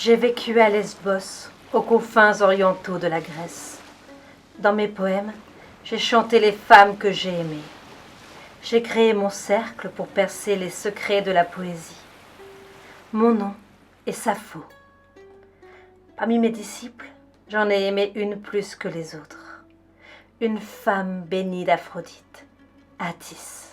J'ai vécu à Lesbos, aux confins orientaux de la Grèce. Dans mes poèmes, j'ai chanté les femmes que j'ai aimées. J'ai créé mon cercle pour percer les secrets de la poésie. Mon nom est Sappho. Parmi mes disciples, j'en ai aimé une plus que les autres. Une femme bénie d'Aphrodite, Attis.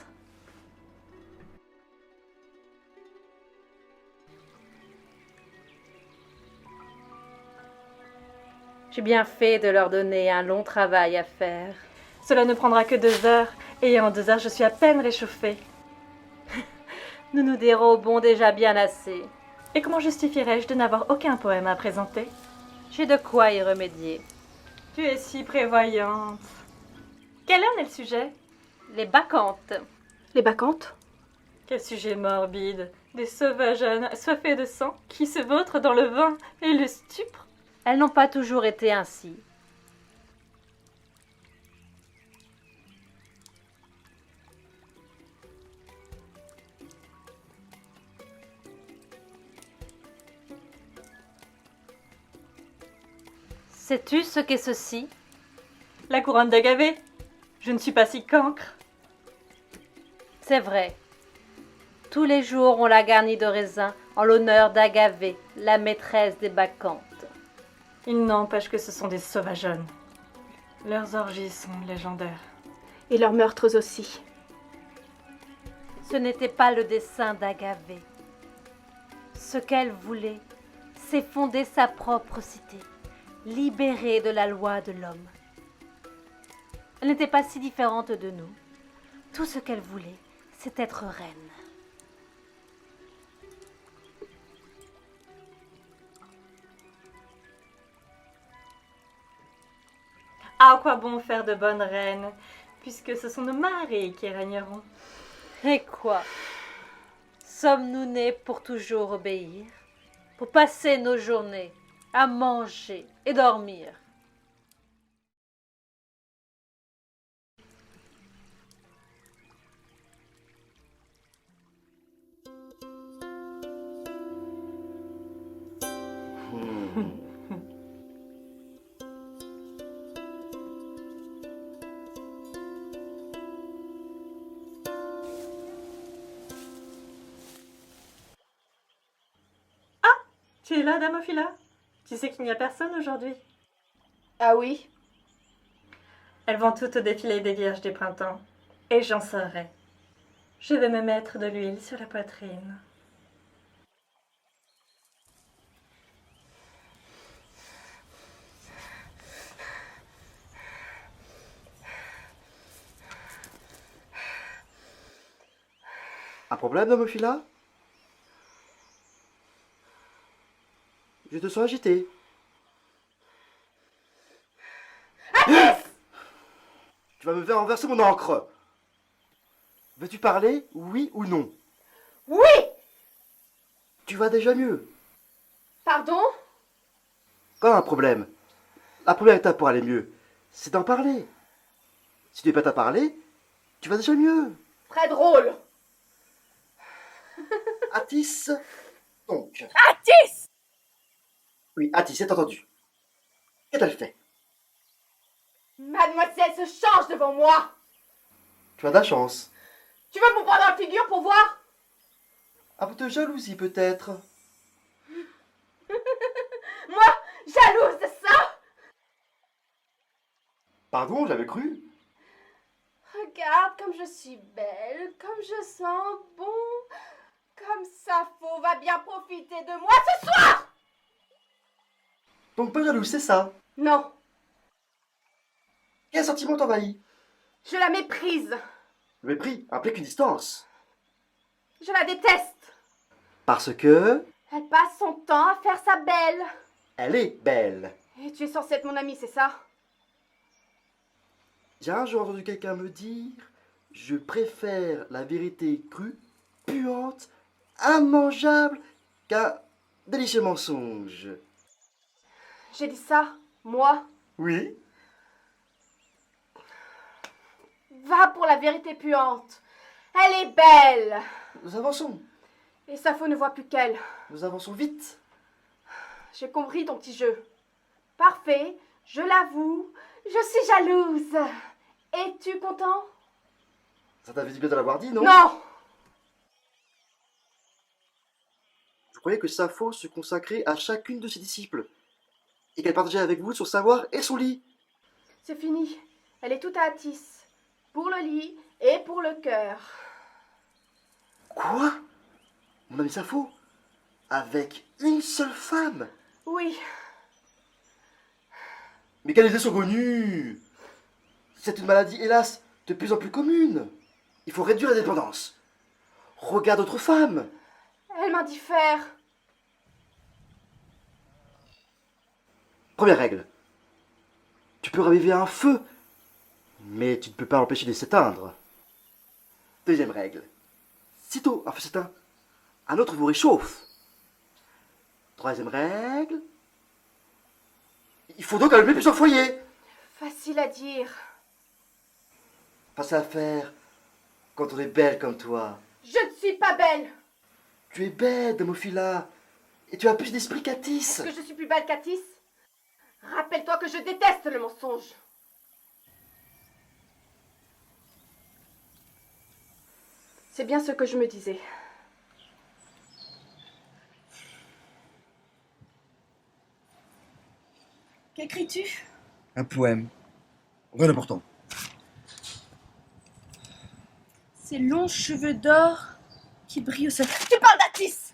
J'ai bien fait de leur donner un long travail à faire. Cela ne prendra que 2 heures, et en 2 heures je suis à peine réchauffée. Nous nous dérobons déjà bien assez. Et comment justifierais-je de n'avoir aucun poème à présenter? J'ai de quoi y remédier. Tu es si prévoyante. Quel en est le sujet? Les bacchantes. Les bacchantes? Quel sujet morbide. Des sauvages assoiffés de sang qui se vautrent dans le vin et le stupre. Elles n'ont pas toujours été ainsi. Sais-tu ce qu'est ceci? La couronne d'Agave. Je ne suis pas si cancre. C'est vrai. Tous les jours on la garnit de raisin en l'honneur d'Agave, la maîtresse des bacchantes. Il n'empêche que ce sont des sauvageonnes. Leurs orgies sont légendaires. Et leurs meurtres aussi. Ce n'était pas le dessein d'Agave. Ce qu'elle voulait, c'est fonder sa propre cité, libérée de la loi de l'homme. Elle n'était pas si différente de nous. Tout ce qu'elle voulait, c'est être reine. À quoi bon faire de bonnes reines, puisque ce sont nos maris qui régneront? Et quoi? Sommes-nous nés pour toujours obéir, pour passer nos journées à manger et dormir? Tu es là, Damophila? Tu sais qu'il n'y a personne aujourd'hui? Ah oui? Elles vont toutes au défilé des Vierges du printemps. Et j'en serai. Je vais me mettre de l'huile sur la poitrine. Un problème, Damophila? Je te sens agité. Tu vas me faire renverser mon encre. Veux-tu parler, oui ou non? Oui! Tu vas déjà mieux. Pardon? Pas un problème. La première étape pour aller mieux, c'est d'en parler. Si tu n'es pas à parler, tu vas déjà mieux. Très drôle! Attis, donc. Attis! Oui, Attis, c'est entendu. Qu'a-t-elle fait? Mademoiselle se change devant moi! Tu as de la chance. Tu veux me prendre dans la figure pour voir? Un peu de jalousie, peut-être. Moi, jalouse de ça? Pardon, j'avais cru. Regarde comme je suis belle, comme je sens bon, comme Sappho va bien profiter de moi ce soir! Donc pas jalouse, c'est ça. Non, Quel sentiment t'envahit? je la méprise, Le mépris implique une distance. je la déteste. Parce que... Elle passe son temps à faire sa belle. elle est belle. Et tu es censé être mon ami, c'est ça? J'ai un jour entendu quelqu'un me dire: je préfère la vérité crue, puante, immangeable, qu'un délicieux mensonge. J'ai dit ça, moi. Oui? Va pour la vérité puante. Elle est belle. Nous avançons. Et Sappho ne voit plus qu'elle. Nous avançons vite. j'ai compris ton petit jeu. Parfait, je l'avoue, je suis jalouse. Es-tu content? Ça t'a fait du bien de l'avoir dit, non? Non! Je croyais que Sappho se consacrait à chacune de ses disciples et qu'elle partageait avec vous son savoir et son lit. C'est fini. Elle est toute à Atis. Pour le lit et pour le cœur. Quoi? Mon ami Sappho? Avec une seule femme? Oui, Mais quelle idée saugrenue! C'est une maladie, hélas, de plus en plus commune. Il faut réduire la dépendance. Regarde d'autres femmes. elle m'indiffère. Première règle. Tu peux raviver un feu, mais tu ne peux pas l'empêcher de s'éteindre. Deuxième règle. Sitôt un feu s'éteint, un autre vous réchauffe. Troisième règle. Il faut donc allumer plusieurs foyers. Facile à dire. Facile à faire quand on est belle comme toi. Je ne suis pas belle. Tu es belle, Damophila, et tu as plus d'esprit qu'Atis. Est-ce que je suis plus belle qu'Atis? Rappelle-toi que je déteste le mensonge. C'est bien ce que je me disais. Qu'écris-tu? Un poème. Rien d'important. Ces longs cheveux d'or qui brillent au soleil. Tu parles d'Atis!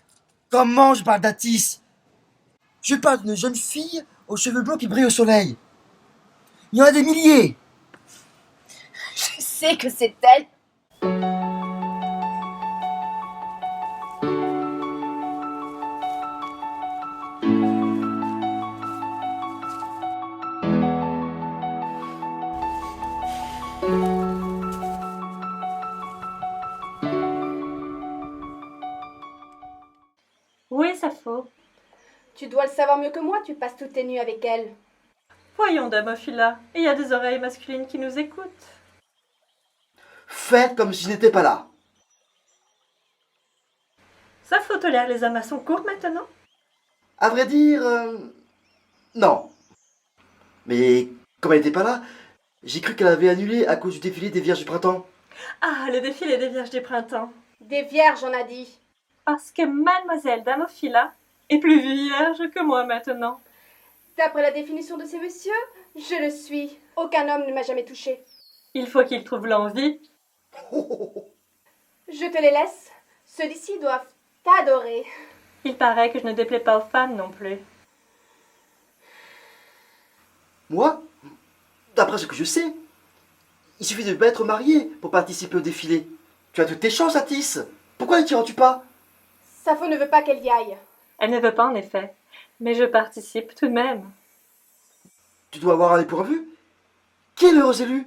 Comment je parle d'Atis? Je parle d'une jeune fille aux cheveux blonds qui brillent au soleil. Il y en a des milliers. Je sais que c'est elle. Oui, Sappho. Tu dois le savoir mieux que moi, tu passes toutes tes nuits avec elle. Voyons, Damophila, il y a des oreilles masculines qui nous écoutent. Faites comme si je n'étais pas là. Sappho tolère les hommes à son cours maintenant? À vrai dire, non. Mais comme elle n'était pas là, j'ai cru qu'elle avait annulé à cause du défilé des Vierges du Printemps. Ah, le défilé des Vierges du Printemps. Des vierges, on a dit. Parce que mademoiselle Damophila est plus vierge que moi maintenant. D'après la définition de ces messieurs, je le suis. Aucun homme ne m'a jamais touché. Il faut qu'il trouve l'envie. Je te les laisse. Ceux d'ici doivent t'adorer. Il paraît que je ne déplais pas aux femmes non plus. Moi, d'après ce que je sais, il suffit de ne pas être marié pour participer au défilé. Tu as toutes tes chances, Atis. Pourquoi ne t'y rends-tu pas? Sappho ne veut pas qu'elle y aille. Elle ne veut pas en effet, mais je participe tout de même. Tu dois avoir un époux en vue. Qui est l'heureux élu?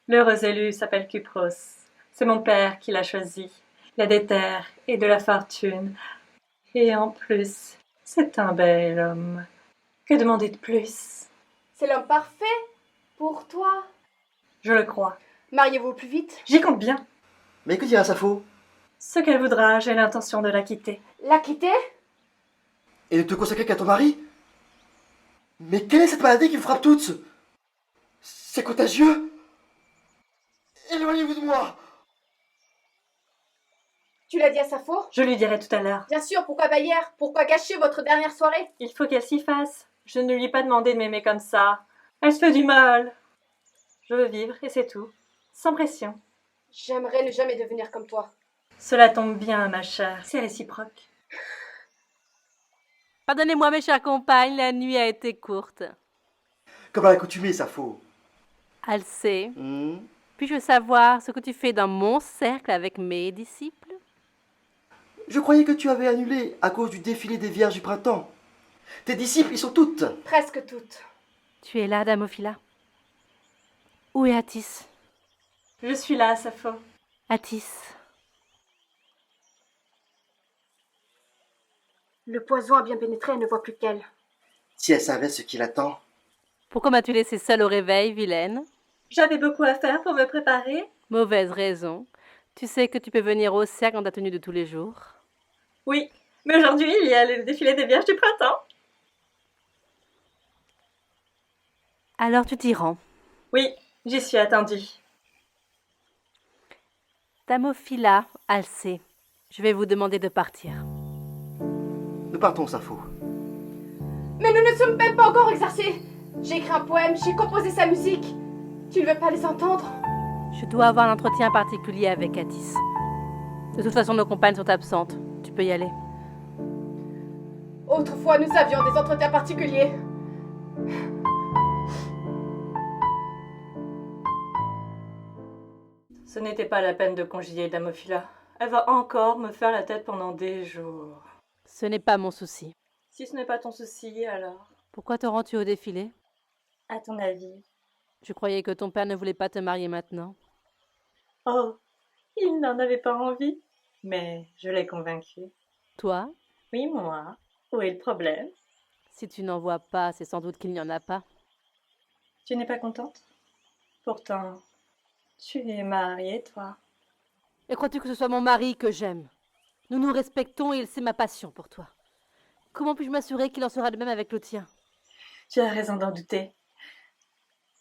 L'heureux élu s'appelle Cupros. C'est mon père qui l'a choisi. Il a des terres et de la fortune. Et en plus, c'est un bel homme. Que demander de plus? C'est l'homme parfait pour toi. Je le crois. Mariez-vous au plus vite. J'y compte bien. Mais que dira Sappho? Ce qu'elle voudra, j'ai l'intention de la quitter. La quitter? Et ne te consacrer qu'à ton mari? Mais quelle est cette maladie qui vous frappe toutes? C'est contagieux? Éloignez-vous de moi! Tu l'as dit à Sappho? Je lui dirai tout à l'heure. Bien sûr, pourquoi pas hier? Pourquoi gâcher votre dernière soirée? Il faut qu'elle s'y fasse. Je ne lui ai pas demandé de m'aimer comme ça. Elle se fait du mal. Je veux vivre et c'est tout. Sans pression. J'aimerais ne jamais devenir comme toi. Cela tombe bien, ma chère. C'est réciproque. Pardonnez-moi, mes chères compagnes, la nuit a été courte. Comme à l'accoutumée, Sappho. Alcée, Hmm. puis-je savoir ce que tu fais dans mon cercle avec mes disciples? Je croyais que tu avais annulé à cause du défilé des Vierges du Printemps. Tes disciples y sont toutes. Presque toutes. Tu es là, Damophila? Où est Atis? Je suis là, Sappho. Atis, Le poison a bien pénétré, elle ne voit plus qu'elle. Si elle savait ce qui l'attend. pourquoi m'as-tu laissée seule au réveil, vilaine? J'avais beaucoup à faire pour me préparer. Mauvaise raison. Tu sais que tu peux venir au cercle dans ta tenue de tous les jours. Oui, mais aujourd'hui, il y a le défilé des Vierges du Printemps. Alors tu t'y rends. Oui, j'y suis attendue. Damophila, Alcée, je vais vous demander de partir. Nous partons, Sappho. Mais nous ne sommes même pas encore exercés. J'ai écrit un poème, j'ai composé sa musique. Tu ne veux pas les entendre? Je dois avoir un entretien particulier avec Attis. De toute façon, nos compagnes sont absentes. Tu peux y aller. Autrefois, nous avions des entretiens particuliers. Ce n'était pas la peine de congédier Damophila. Elle va encore me faire la tête pendant des jours. Ce n'est pas mon souci. Si ce n'est pas ton souci, alors, Pourquoi te rends-tu au défilé? à ton avis? Je croyais que ton père ne voulait pas te marier maintenant. Oh, il n'en avait pas envie, mais je l'ai convaincu. Toi, Oui, moi. Où est le problème? si tu n'en vois pas, c'est sans doute qu'il n'y en a pas. Tu n'es pas contente? Pourtant, tu es mariée, toi. Et crois-tu que ce soit mon mari que j'aime? Nous nous respectons et il sait ma passion pour toi. Comment puis-je m'assurer qu'il en sera de même avec le tien? Tu as raison d'en douter,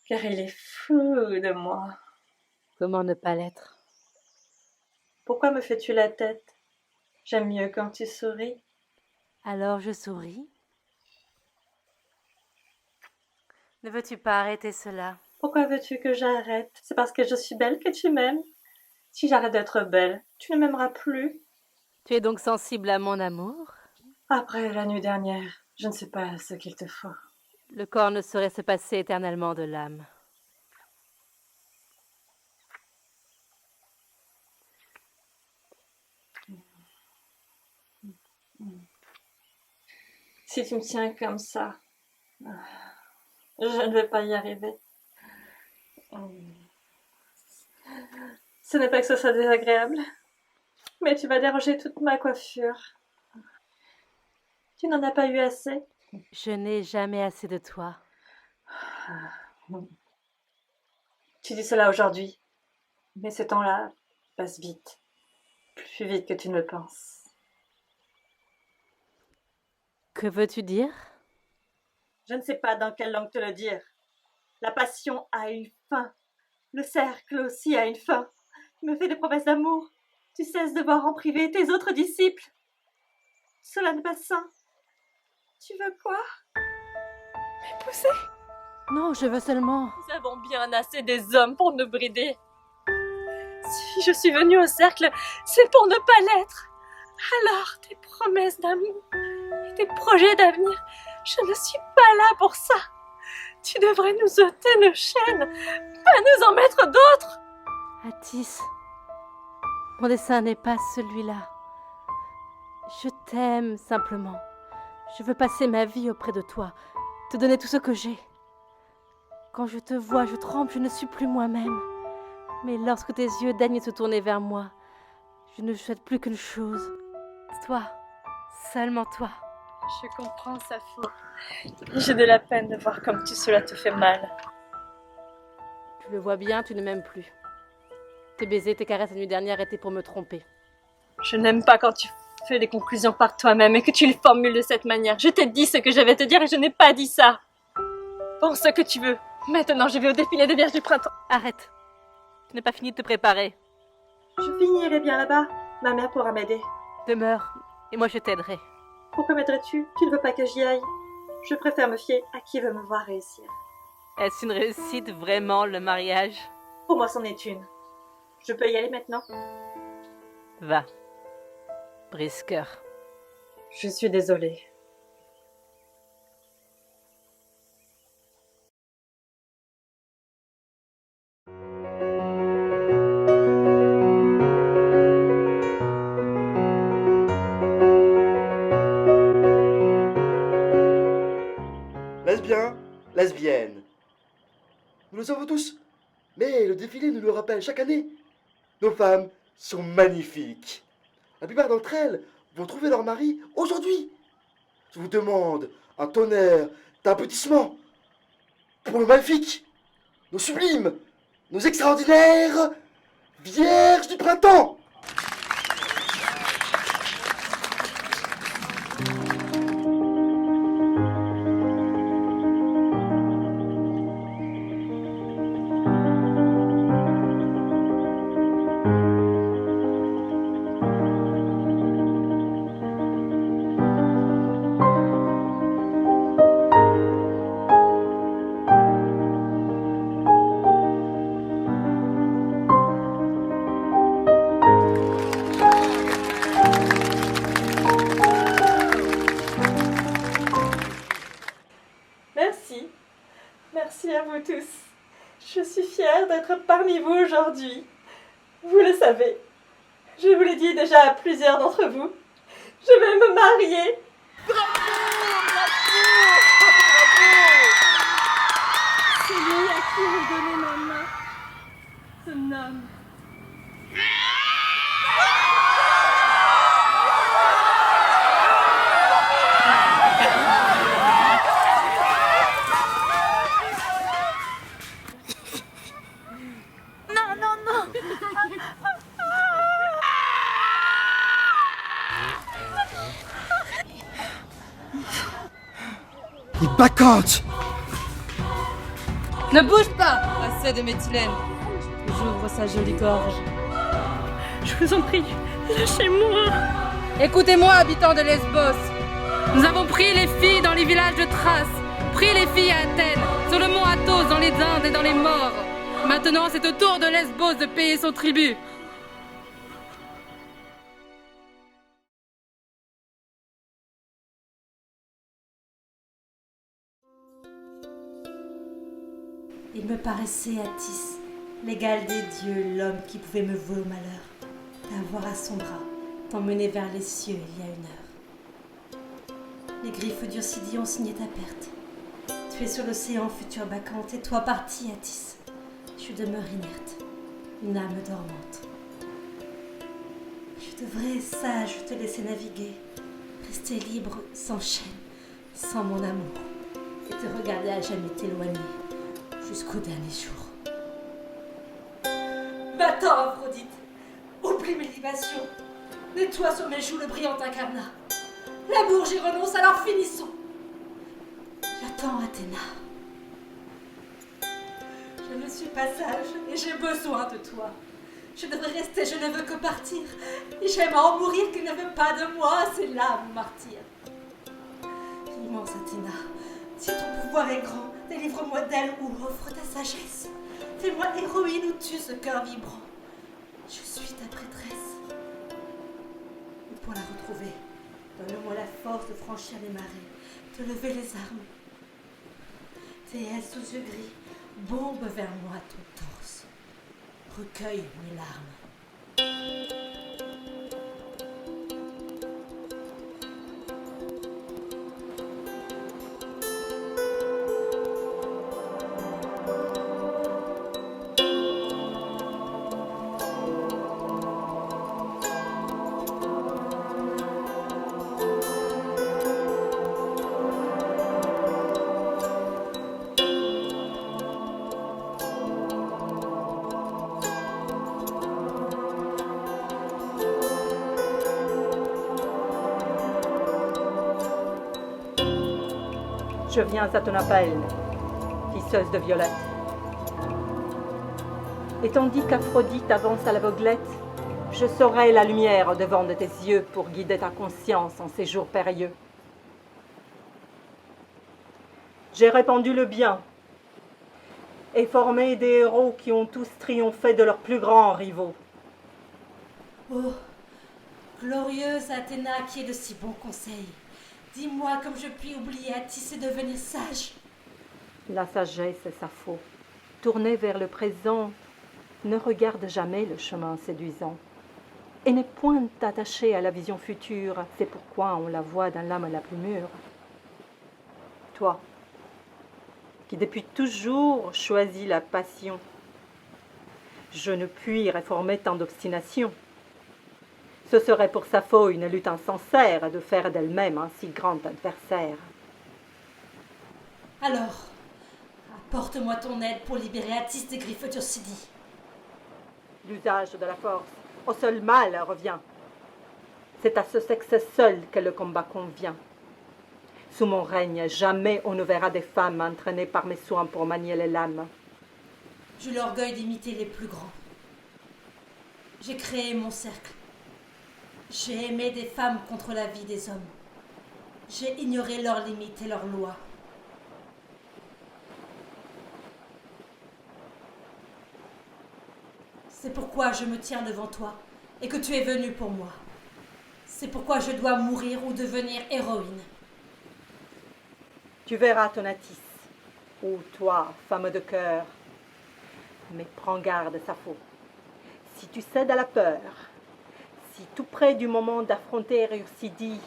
car il est fou de moi. Comment ne pas l'être? Pourquoi me fais-tu la tête? J'aime mieux quand tu souris. Alors je souris. Ne veux-tu pas arrêter cela? Pourquoi veux-tu que j'arrête? C'est parce que je suis belle que tu m'aimes? Si j'arrête d'être belle, tu ne m'aimeras plus. Tu es donc sensible à mon amour? Après la nuit dernière, je ne sais pas ce qu'il te faut. Le corps ne saurait se passer éternellement de l'âme. Si tu me tiens comme ça, je ne vais pas y arriver. Ce n'est pas que ce soit désagréable, mais tu vas déranger toute ma coiffure. Tu n'en as pas eu assez? Je n'ai jamais assez de toi. Tu dis cela aujourd'hui, mais ce temps-là passe vite, plus vite que tu ne le penses. Que veux-tu dire? Je ne sais pas dans quelle langue te le dire. La passion a une fin. Le cercle aussi a une fin. Tu me fais des promesses d'amour. Tu cesses de voir en privé tes autres disciples. Cela n'est pas sain. Tu veux quoi? M'épouser? Non, je veux seulement... Nous avons bien assez des hommes pour nous brider. Si je suis venue au cercle, c'est pour ne pas l'être. Alors, tes promesses d'amour et tes projets d'avenir, je ne suis pas là pour ça. Tu devrais nous ôter nos chaînes, pas nous en mettre d'autres. Attis, mon dessein n'est pas celui-là. Je t'aime simplement. Je veux passer ma vie auprès de toi, te donner tout ce que j'ai. Quand je te vois, je tremble, je ne suis plus moi-même. Mais lorsque tes yeux daignent se tourner vers moi, je ne souhaite plus qu'une chose. Toi, seulement toi. Je comprends, Sappho. J'ai de la peine de voir comme cela te fait mal. Tu le vois bien, tu ne m'aimes plus. Tes baisers, tes caresses la nuit dernière étaient pour me tromper. Je n'aime pas quand tu fais des conclusions par toi-même et que tu les formules de cette manière. Je t'ai dit ce que j'avais à te dire et je n'ai pas dit ça. Pense ce que tu veux. Maintenant, je vais au défilé des Vierges du Printemps. Arrête. Tu n'as pas fini de te préparer. Je finirai bien là-bas. Ma mère pourra m'aider. Demeure, et moi je t'aiderai. Pourquoi m'aiderais-tu? Tu ne veux pas que j'y aille? Je préfère me fier à qui veut me voir réussir. Est-ce une réussite vraiment, le mariage? Pour moi, c'en est une. Je peux y aller maintenant? Va. Brise-cœur. Je suis désolée. Lesbiens, lesbiennes. Nous le savons tous, mais le défilé nous le rappelle chaque année. Nos femmes sont magnifiques. La plupart d'entre elles vont trouver leur mari aujourd'hui. Je vous demande un tonnerre d'applaudissements pour nos magnifiques, nos sublimes, nos extraordinaires Vierges du Printemps. Merci à vous tous. Je suis fière d'être parmi vous aujourd'hui. Vous le savez. Je vous l'ai dit déjà à plusieurs d'entre vous. Je vais me marier. Celui à qui vous donnez ma main se nomme. Il bacante! Ne bouge pas, assez de méthylène. J'ouvre sa jolie gorge. Je vous en prie, lâchez-moi. Écoutez-moi, habitants de Lesbos. Nous avons pris les filles dans les villages de Thrace, pris les filles à Athènes, sur le mont Athos, dans les Indes et dans les morts. Maintenant, c'est au tour de Lesbos de payer son tribut. Il me paraissait, Attis, l'égal des dieux, l'homme qui pouvait me vouer au malheur, d'avoir à son bras, t'emmener vers les cieux il y a 1 heure. Les griffes d'Ursidie ont signé ta perte. Tu es sur l'océan, futur bacchante, et toi parti, Attis. Je demeure inerte, une âme dormante. Je devrais, sage, te laisser naviguer, rester libre, sans chaîne, sans mon amour, et te regarder à jamais t'éloigner. Jusqu'au dernier jour. Va-t'en, Aphrodite. Oublie mes libations. Nettoie sur mes joues le brillant incarnat. L'amour, j'y renonce, alors finissons. J'attends Athéna. Je ne suis pas sage et j'ai besoin de toi. Je devrais rester, je ne veux que partir. Et j'aime en mourir qu'il ne veut pas de moi, c'est là mon martyr. Immense Athéna, si ton pouvoir est grand, délivre-moi d'elle ou offre ta sagesse. Fais-moi héroïne ou tue ce cœur vibrant. Je suis ta prêtresse. Et pour la retrouver, donne-moi la force de franchir les marées, de lever les armes. Tes ailes aux yeux gris bombent vers moi ton torse. Recueille mes larmes. Je viens à ton appel, tisseuse de violettes. Et tandis qu'Aphrodite avance à l'aveuglette, je saurai la lumière devant de tes yeux pour guider ta conscience en ces jours périlleux. J'ai répandu le bien et formé des héros qui ont tous triomphé de leurs plus grands rivaux. Oh, glorieuse Athéna qui est de si bons conseils. Dis-moi comme je puis oublier Attis et devenir sage. La sagesse est sa faute. Tournée vers le présent, ne regarde jamais le chemin séduisant. Et n'est point attachée à la vision future, c'est pourquoi on la voit dans l'âme la plus mûre. Toi, qui depuis toujours choisis la passion, je ne puis réformer tant d'obstination. Ce serait pour Sappho une lutte insincère de faire d'elle-même un si grand adversaire. Alors, apporte-moi ton aide pour libérer Attis des griffes d'Ursidie. L'usage de la force au seul mal revient. C'est à ce sexe seul que le combat convient. Sous mon règne, jamais on ne verra des femmes entraînées par mes soins pour manier les lames. J'ai l'orgueil d'imiter les plus grands. J'ai créé mon cercle. J'ai aimé des femmes contre la vie des hommes. J'ai ignoré leurs limites et leurs lois. C'est pourquoi je me tiens devant toi et que tu es venu pour moi. C'est pourquoi je dois mourir ou devenir héroïne. Tu verras ton Attis. Ô toi, femme de cœur, mais prends garde, Sappho. Si tu cèdes à la peur, si tout près du moment d'affronter Eurydice,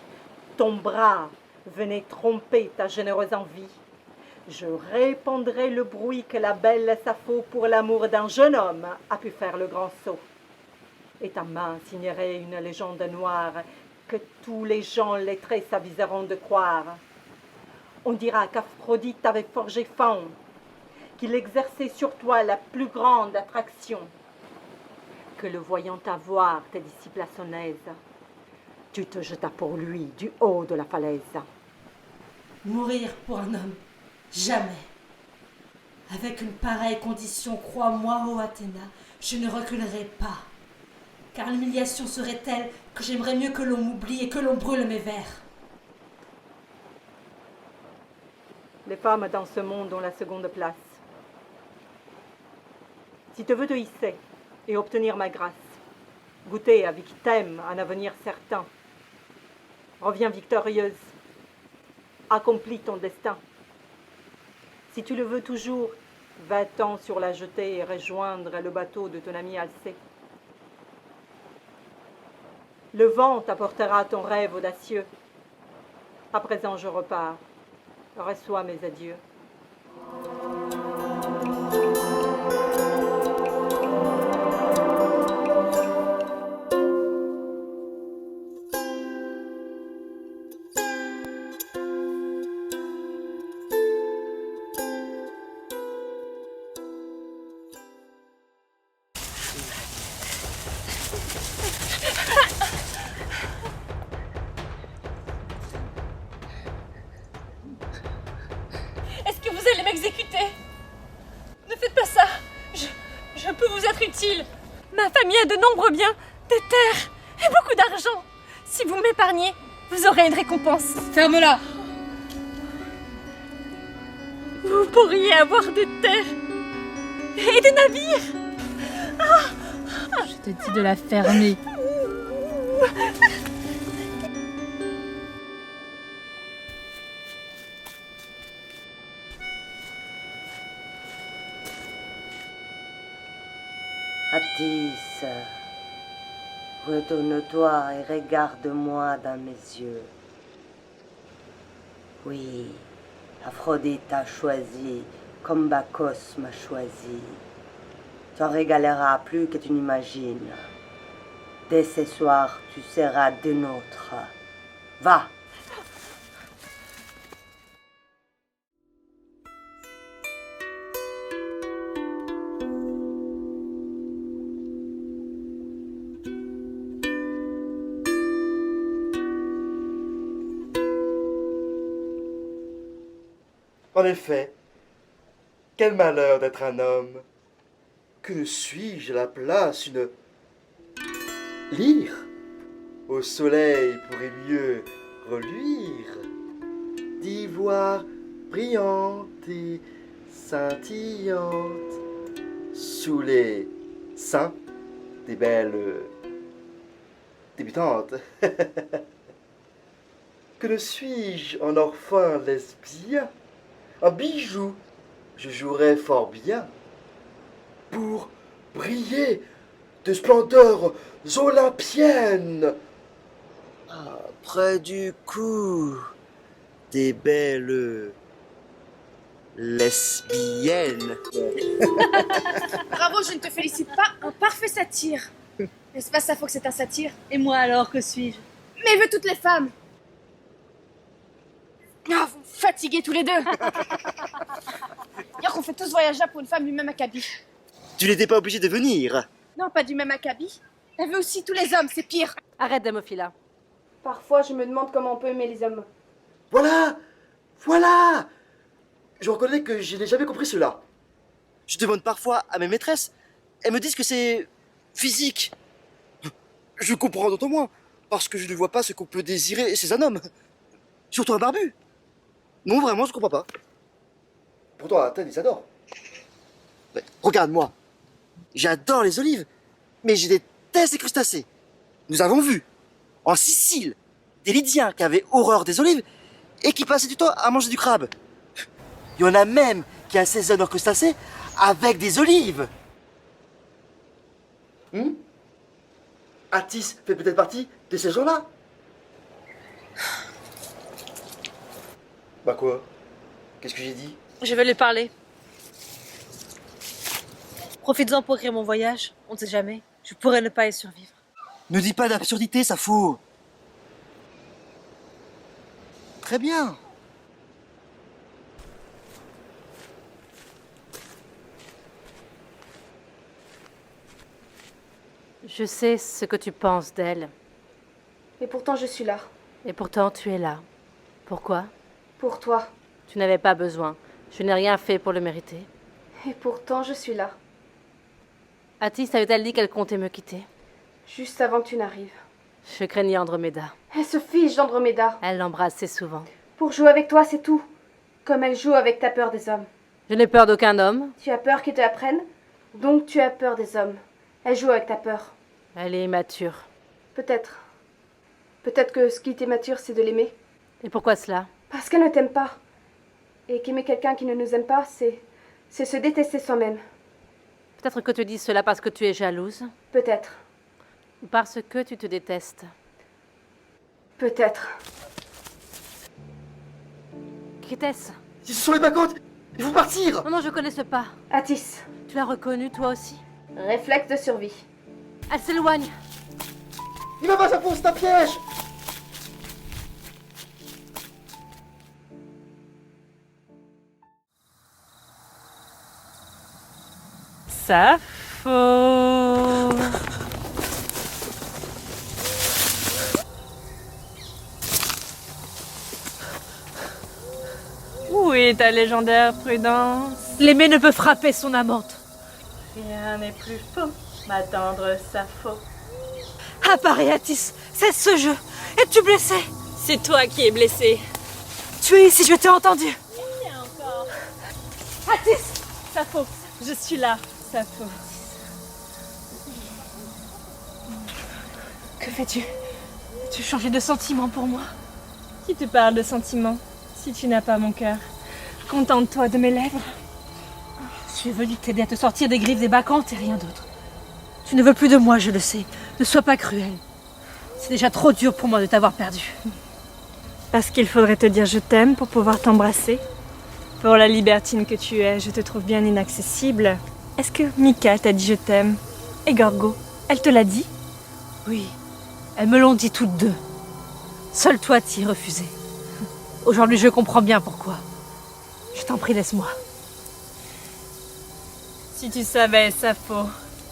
ton bras venait tromper ta généreuse envie, je répandrai le bruit que la belle Sappho, pour l'amour d'un jeune homme, a pu faire le grand saut. Et ta main signerait une légende noire que tous les gens lettrés s'aviseront de croire. On dira qu'Aphrodite t'avait forgé Phaon, qu'il exerçait sur toi la plus grande attraction, que le voyant avoir tes disciples à son aise, tu te jetas pour lui du haut de la falaise. Mourir pour un homme, jamais. Avec une pareille condition, crois-moi, ô Athéna, je ne reculerai pas. Car l'humiliation serait telle que j'aimerais mieux que l'on m'oublie et que l'on brûle mes vers. Les femmes dans ce monde ont la seconde place. Si tu veux te hisser et obtenir ma grâce, goûter avec thème un avenir certain, reviens victorieuse, accomplis ton destin. Si tu le veux toujours, va-t'en sur la jetée et rejoindre le bateau de ton ami Alcée. Le vent t'apportera ton rêve audacieux. À présent, je repars. Reçois mes adieux. Est-ce que vous allez m'exécuter? Ne faites pas ça. Je peux vous être utile. Ma famille a de nombreux biens, des terres et beaucoup d'argent. Si vous m'épargnez, vous aurez une récompense. Ferme-la! Vous pourriez avoir des terres et des navires. Je te dis de la fermer. Attis, retourne-toi et regarde-moi dans mes yeux. Oui, Aphrodite t'a choisi comme Bacchus m'a choisi. Tu en régaleras plus que tu n'imagines. Dès ce soir, tu seras des nôtres. Va! En effet, quel malheur d'être un homme. Que ne suis-je à la place une lyre au soleil pourrait mieux reluire, d'ivoire brillante et scintillante, sous les seins des belles débutantes. Que ne suis-je en orphin lesbien? Un bijou, je jouerais fort bien, pour briller de splendeurs olympiennes. Près du cou des belles lesbiennes. Bravo, je ne te félicite pas, un parfait satire. N'est-ce pas Sappho que c'est un satire? Et moi alors, que suis-je? Mais veut toutes les femmes. Ah, vous me fatiguez tous les deux. Dire qu'on fait tous voyager pour une femme du même acabit. Tu n'étais pas obligé de venir. Non, pas du même acabit. Elle veut aussi tous les hommes, c'est pire. Arrête, Damophila. Parfois, je me demande comment on peut aimer les hommes. Voilà, voilà. Je reconnais que je n'ai jamais compris cela. Je demande parfois à mes maîtresses. Elles me disent que c'est physique. Je comprends d'autant moins, parce que je ne vois pas ce qu'on peut désirer chez un homme. Surtout un barbu. Non, vraiment, je comprends pas. Pourtant, Athènes, ils adorent. Mais regarde-moi. J'adore les olives, mais je déteste les crustacés. Nous avons vu, en Sicile, des Lydiens qui avaient horreur des olives et qui passaient du temps à manger du crabe. Il y en a même qui qui assaisonne leurs crustacés avec des olives. Attis fait peut-être partie de ces gens-là. Bah quoi? Qu'est-ce que j'ai dit? Je vais lui parler. Profites-en pour écrire mon voyage. On ne sait jamais. Je pourrais ne pas y survivre. Ne dis pas d'absurdité, Sappho. Très bien. Je sais ce que tu penses d'elle. Et pourtant, je suis là. Et pourtant, tu es là. Pourquoi? Pour toi. Tu n'avais pas besoin. Je n'ai rien fait pour le mériter. Et pourtant, je suis là. Attis avait-elle dit qu'elle comptait me quitter? Juste avant que tu n'arrives. Je craignais Andromeda. Elle se fiche d'Andromeda. Elle l'embrassait souvent. Pour jouer avec toi, c'est tout. Comme elle joue avec ta peur des hommes. Je n'ai peur d'aucun homme. Tu as peur qu'ils te apprennent, donc tu as peur des hommes. Elle joue avec ta peur. Elle est immature. Peut-être. Peut-être que ce qui est immature, c'est de l'aimer. Et pourquoi cela? Parce qu'elle ne t'aime pas. Et qu'aimer quelqu'un qui ne nous aime pas, c'est se détester soi-même. Peut-être que tu dis cela parce que tu es jalouse. Peut-être. Ou parce que tu te détestes. Peut-être. Qu'était-ce? Ce sont les bacchantes. Ils vont partir. Non, je connais ce pas. Attis. Tu l'as reconnu, toi aussi? Réflexe de survie. Elle s'éloigne. Il va pas, Sappho, c'est un piège. Sappho. Où est ta légendaire prudence? L'aimer ne peut frapper son amante. Rien n'est plus faux, ma tendre Sappho. À Paris, Attis, cesse ce jeu. Es-tu blessé? C'est toi qui es blessé. Tu es ici, je t'ai entendu. Viens encore. Attis! Sappho, je suis là, Sappho. Que fais-tu? As-tu changé de sentiment pour moi? Qui te parle de sentiments si tu n'as pas mon cœur? Contente-toi de mes lèvres. Je suis venue t'aider à te sortir des griffes des bacchantes et rien d'autre. Tu ne veux plus de moi, je le sais. Ne sois pas cruel. C'est déjà trop dur pour moi de t'avoir perdu. Parce qu'il faudrait te dire je t'aime pour pouvoir t'embrasser. Pour la libertine que tu es, je te trouve bien inaccessible. Est-ce que Mika t'a dit je t'aime? Et Gorgo, elle te l'a dit? Oui, elles me l'ont dit toutes deux. Seul toi t'y es refusé. Aujourd'hui, je comprends bien pourquoi. Je t'en prie, laisse-moi. Si tu savais, Sappho,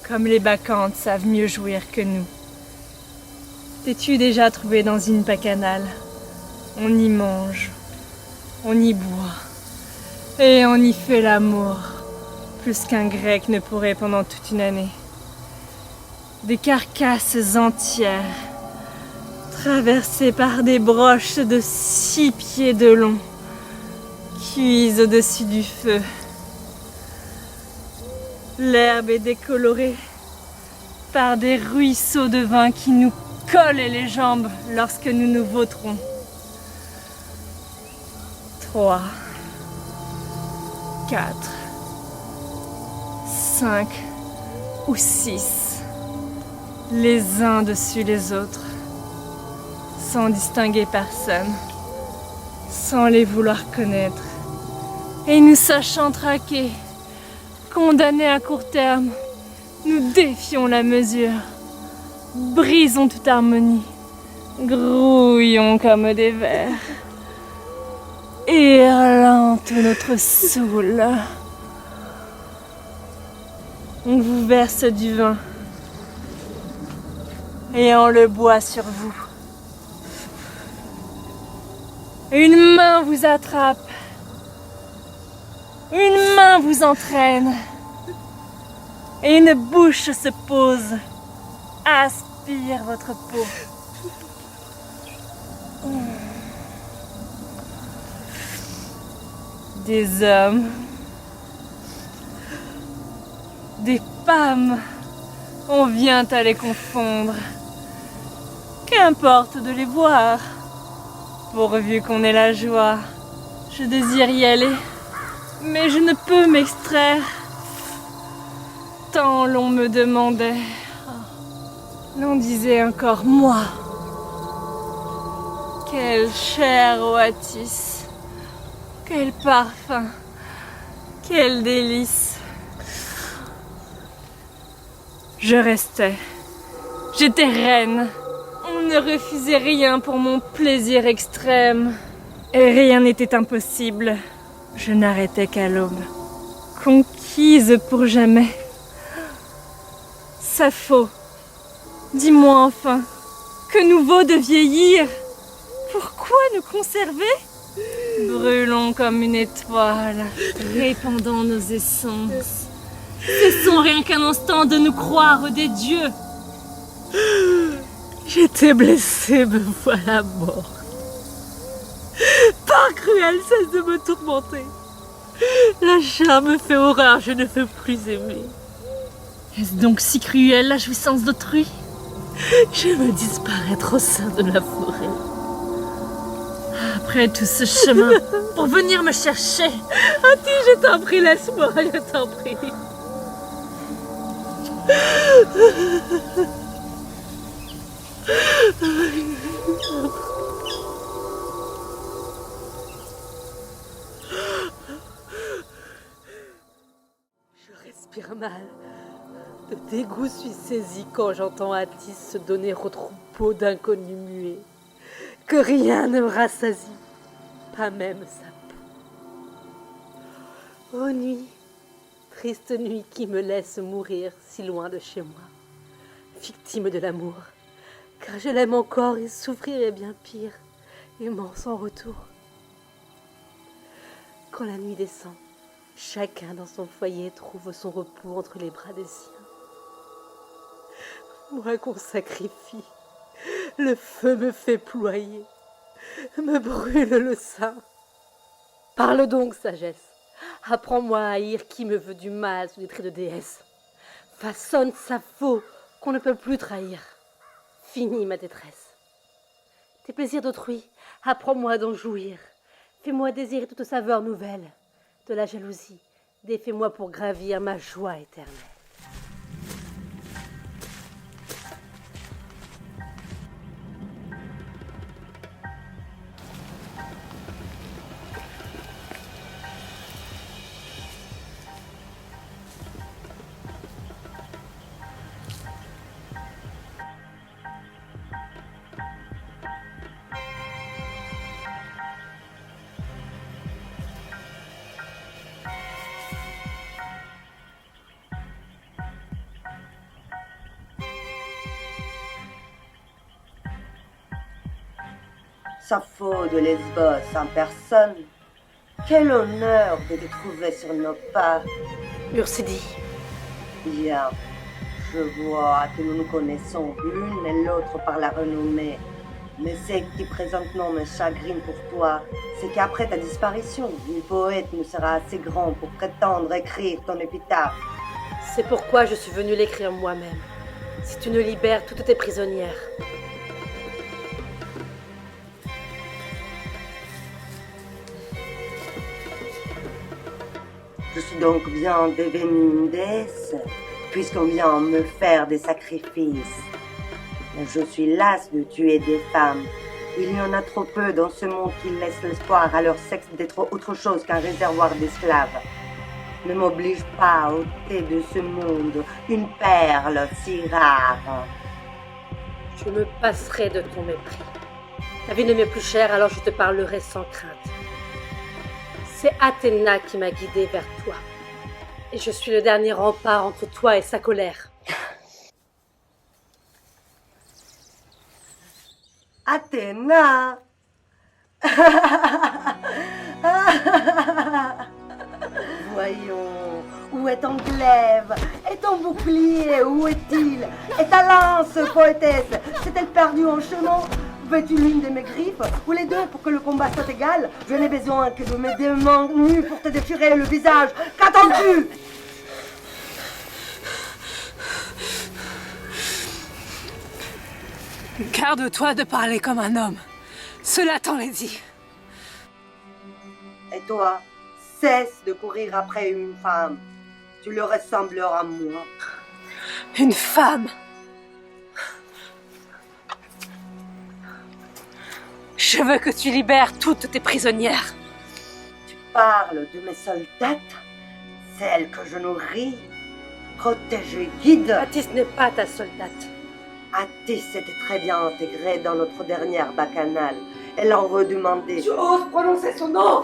comme les bacchantes savent mieux jouir que nous. T'es-tu déjà trouvé dans une bacchanale? On y mange, on y boit, et on y fait l'amour, plus qu'un grec ne pourrait pendant toute une année. Des carcasses entières, traversées par des broches de 6 pieds de long, cuisent au-dessus du feu. L'herbe est décolorée par des ruisseaux de vin qui nous collent les jambes lorsque nous nous vautrons. 3, 4, 5 ou 6, les uns dessus les autres, sans distinguer personne, sans les vouloir connaître, et nous sachant traquer, condamnés à court terme, nous défions la mesure, brisons toute harmonie, grouillons comme des vers, et hurlant tout notre saoul. On vous verse du vin, et on le boit sur vous. Une main vous attrape, une main vous entraîne, et une bouche se pose, aspire votre peau. Des hommes, des femmes, on vient à les confondre. Qu'importe de les voir, pourvu qu'on ait la joie. Je désire y aller, Mais je ne peux m'extraire. Tant l'on me demandait. L'on disait encore moi. Quelle chair, Oatis. Quel parfum. Quel délice. Je restais. J'étais reine. On ne refusait rien pour mon plaisir extrême. Et rien n'était impossible. Je n'arrêtais qu'à l'aube. Conquise pour jamais. Sappho, dis-moi enfin, que nous vaut de vieillir? Pourquoi nous conserver? Brûlons comme une étoile, répandons nos essences. Cessons rien qu'un instant de nous croire des dieux. J'étais blessée, me voilà morte. Par cruel, cesse de me tourmenter. La chair me fait horreur, je ne veux plus aimer. Est-ce donc si cruel la jouissance d'autrui? Je veux disparaître au sein de la forêt. Après tout ce chemin, pour venir me chercher. Ati, je t'en prie, laisse-moi, je t'en prie. Je respire mal. Le dégoût suis saisi quand j'entends Atis se donner au troupeau d'inconnus muets. Que rien ne me rassasie, pas même sa peau. Ô nuit, triste nuit qui me laisse mourir si loin de chez moi, victime de l'amour, car je l'aime encore et souffrir est bien pire, aimant sans retour. Quand la nuit descend, chacun dans son foyer trouve son repos entre les bras des siens. Moi qu'on sacrifie, le feu me fait ployer, me brûle le sein. Parle donc, sagesse, apprends-moi à haïr qui me veut du mal sous des traits de déesse. Façonne Sappho qu'on ne peut plus trahir. Finis ma détresse. Tes plaisirs d'autrui, apprends-moi d'en jouir. Fais-moi désirer toute saveur nouvelle. De la jalousie, défais-moi pour gravir ma joie éternelle. Sappho de Lesbos en personne, quel honneur de te trouver sur nos pas. Ursidi, Bien, je vois que nous nous connaissons l'une et l'autre par la renommée. Mais ce qui présentement me chagrine pour toi, c'est qu'après ta disparition, nul poète ne sera assez grand pour prétendre écrire ton épitaphe. c'est pourquoi je suis venue l'écrire moi-même. Si tu ne libères toutes tes prisonnières. Je suis donc bien devenue une déesse, puisqu'on vient me faire des sacrifices. Mais je suis lasse de tuer des femmes. Il y en a trop peu dans ce monde qui laissent l'espoir à leur sexe d'être autre chose qu'un réservoir d'esclaves. Ne m'oblige pas à ôter de ce monde une perle si rare. Je me passerai de ton mépris. La vie ne m'est plus chère, alors je te parlerai sans crainte. C'est Athéna qui m'a guidée vers toi. Et je suis le dernier rempart entre toi et sa colère. Athéna! Voyons, où est ton glaive? Et ton bouclier, où est-il? Et ta lance, poétesse, s'est-elle perdue en chemin? Veux-tu l'une de mes griffes, ou les deux pour que le combat soit égal? Je n'ai besoin que de mes deux mains nues pour te déchirer le visage. Qu'attends-tu? Garde-toi de parler comme un homme. Cela t'en est dit. Et toi, cesse de courir après une femme. Tu lui ressembleras moins. Une femme. Je veux que tu libères toutes tes prisonnières. Tu parles de mes soldates, celles que je nourris, protège et guide. Atis n'est pas ta soldate. Atis était très bien intégrée dans notre dernière bacchanale. Elle en redemandait. Tu oses prononcer son nom?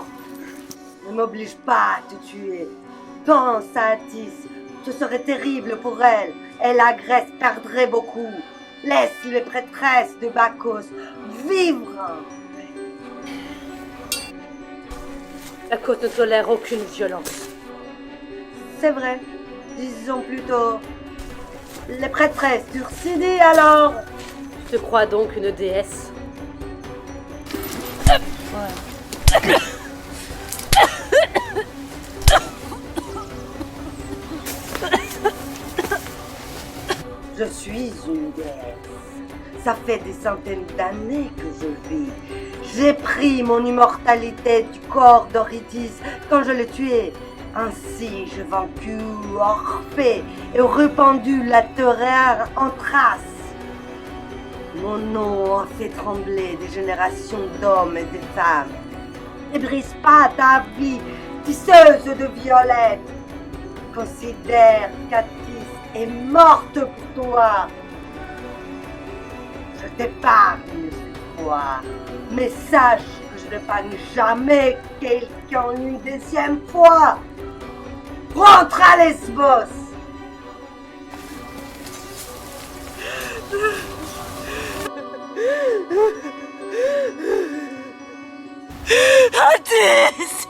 Ne m'oblige pas à te tuer. Pense à Atis. Ce serait terrible pour elle. Et la Grèce perdrait beaucoup. Laisse les prêtresses de Bacchus vivre. La côte ne tolère aucune violence. C'est vrai. Disons plutôt les prêtresses d'Ursidie alors. Tu te crois donc une déesse? Je suis une déesse. Ça fait des centaines d'années que je vis. J'ai pris mon immortalité du corps d'Eurydice quand je l'ai tué. Ainsi, j'ai vaincu Orphée et répandu la terreur en Thrace. Mon nom a fait trembler des générations d'hommes et de femmes. Ne brise pas ta vie, tisseuse de violettes. Considère qu'Atis est morte pour toi. Je t'épargne cette fois, mais sache que je n'épargne jamais quelqu'un une deuxième fois. Rentre à Lesbos. Atis!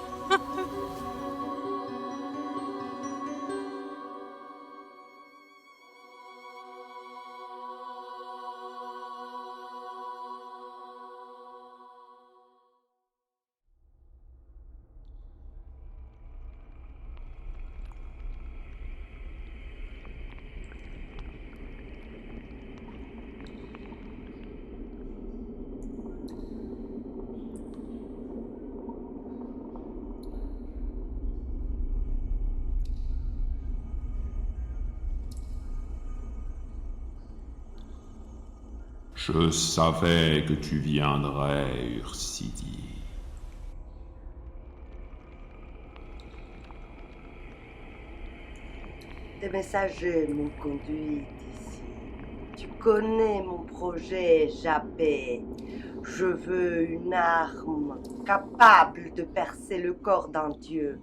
Je savais que tu viendrais, Ursidie. Des messagers m'ont conduit ici. Tu connais mon projet, Japet. Je veux une arme capable de percer le corps d'un dieu.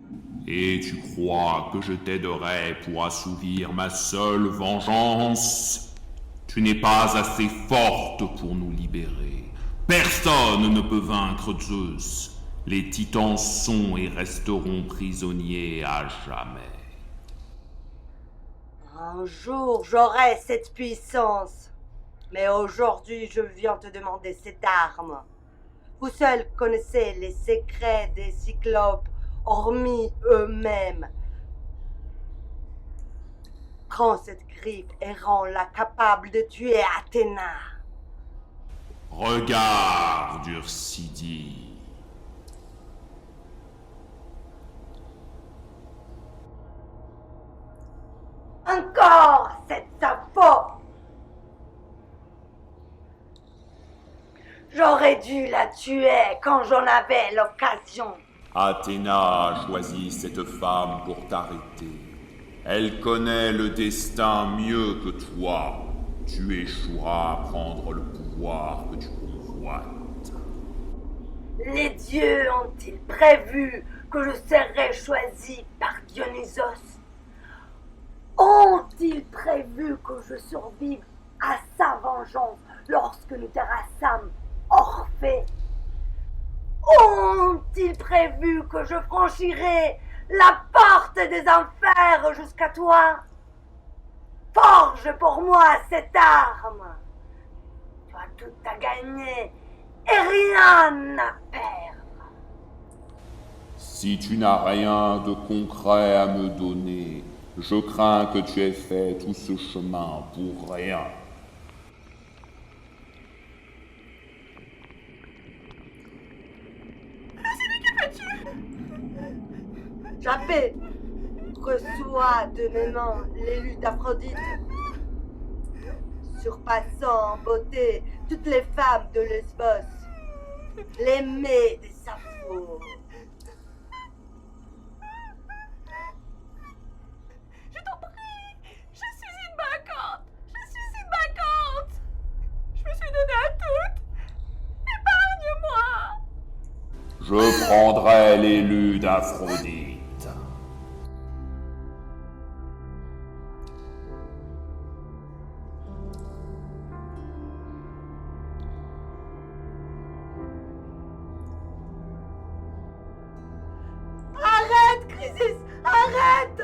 Et tu crois que je t'aiderai pour assouvir ma seule vengeance? Tu n'es pas assez forte pour nous libérer. Personne ne peut vaincre Zeus. Les titans sont et resteront prisonniers à jamais. Un jour, j'aurai cette puissance. Mais aujourd'hui, je viens te demander cette arme. Vous seuls connaissez les secrets des cyclopes, hormis eux-mêmes. Prends cette griffe et rends-la capable de tuer Athéna. Regarde, Ursidie. Encore cette faute. J'aurais dû la tuer quand j'en avais l'occasion. Athéna a choisi cette femme pour t'arrêter. Elle connaît le destin mieux que toi. Tu échoueras à prendre le pouvoir que tu convoites. Les dieux ont-ils prévu que je serais choisi par Dionysos? Ont-ils prévu que je survive à sa vengeance lorsque nous terrassâmes Orphée? Ont-ils prévu que je franchirais la porte des enfers jusqu'à toi? Forge pour moi cette arme. Tu as tout à gagner et rien à perdre. Si tu n'as rien de concret à me donner, je crains que tu aies fait tout ce chemin pour rien. la paix. Reçois de mes mains l'élu d'Aphrodite, surpassant en beauté toutes les femmes de Lesbos, l'aimée de Sappho. Je t'en prie, je suis une bacchante. Je suis une bacchante. Je me suis donnée à toutes. Épargne-moi. Je prendrai l'élu d'Aphrodite. Arrête, Chrysis, arrête!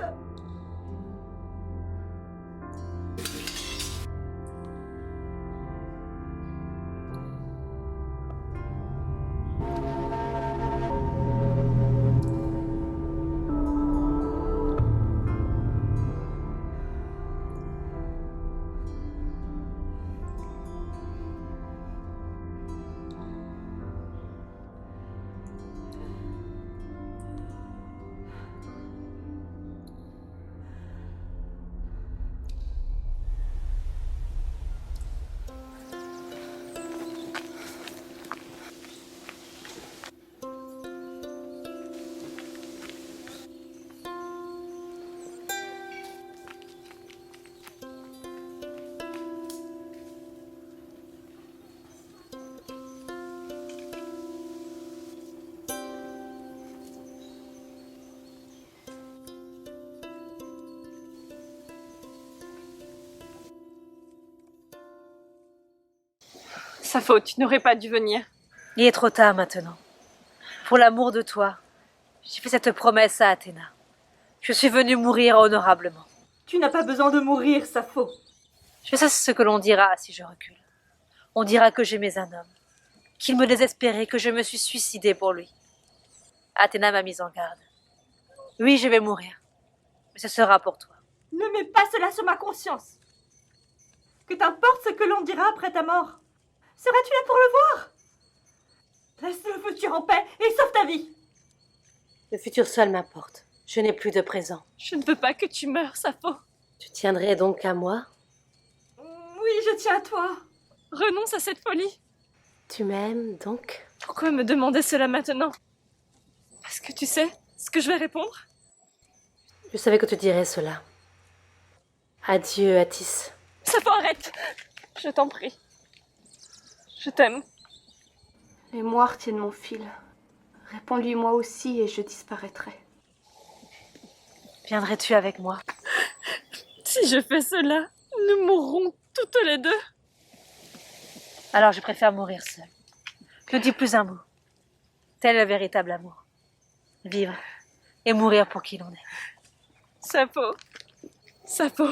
Sappho, tu n'aurais pas dû venir. Il est trop tard maintenant. Pour l'amour de toi, j'ai fait cette promesse à Athéna. Je suis venue mourir honorablement. Tu n'as pas besoin de mourir, Sappho. Je sais ce que l'on dira si je recule. On dira que j'aimais un homme, qu'il me désespérait, que je me suis suicidée pour lui. Athéna m'a mise en garde. Oui, je vais mourir, mais ce sera pour toi. Ne mets pas cela sur ma conscience. Que t'importe ce que l'on dira après ta mort. Seras-tu là pour le voir? Laisse le futur en paix et sauve ta vie. Le futur seul m'importe. Je n'ai plus de présent. Je ne veux pas que tu meures, Sappho. Tu tiendrais donc à moi? Oui, je tiens à toi. Renonce à cette folie. Tu m'aimes donc? Pourquoi me demander cela maintenant? Parce que tu sais ce que je vais répondre? Je savais que tu dirais cela. Adieu, Attis. Sappho, arrête! Je t'en prie. Je t'aime. Les mois retiennent mon fil. Réponds-lui moi aussi et je disparaîtrai. Viendrais-tu avec moi? Si je fais cela, nous mourrons toutes les deux. Alors je préfère mourir seule. Ne dis plus un mot. Tel le véritable amour. Vivre et mourir pour qui l'on est. Sappho. Sappho.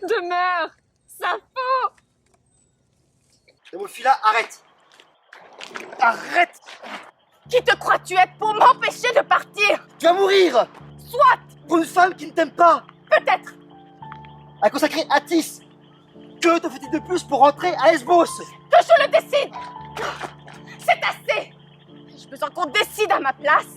Demeure. Sappho. Démophila, arrête! Arrête! Qui te crois-tu être pour m'empêcher de partir? Tu vas mourir! Soit! Pour une femme qui ne t'aime pas! Peut-être! À consacrer Attis! Que te faut-il de plus pour rentrer à Lesbos? Que je le décide! C'est assez! J'ai besoin qu'on décide à ma place!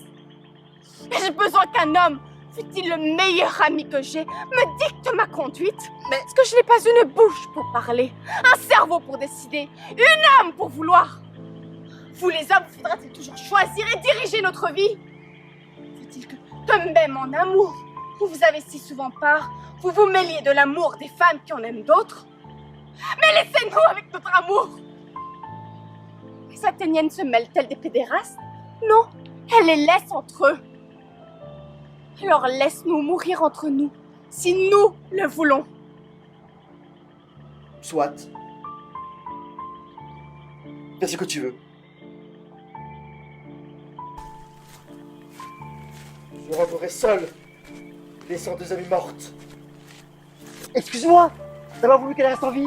J'ai besoin qu'un homme, fût-il le meilleur ami que j'ai, me dicte ma conduite? Mais est-ce que je n'ai pas une bouche pour parler, un cerveau pour décider, une âme pour vouloir? Vous les hommes, faudra-t-il toujours choisir et diriger notre vie? Faut-il que même en amour, où vous avez si souvent part, vous vous mêliez de l'amour des femmes qui en aiment d'autres? Mais laissez-nous avec notre amour! Les Athéniennes se mêlent-elles des pédérastes? Non, elles les laissent entre eux. Alors laisse-nous mourir entre nous, si nous le voulons. Soit. Fais ce que tu veux. Je rentrerai seul, laissant deux amies mortes. Excuse-moi d'avoir voulu qu'elle reste en vie.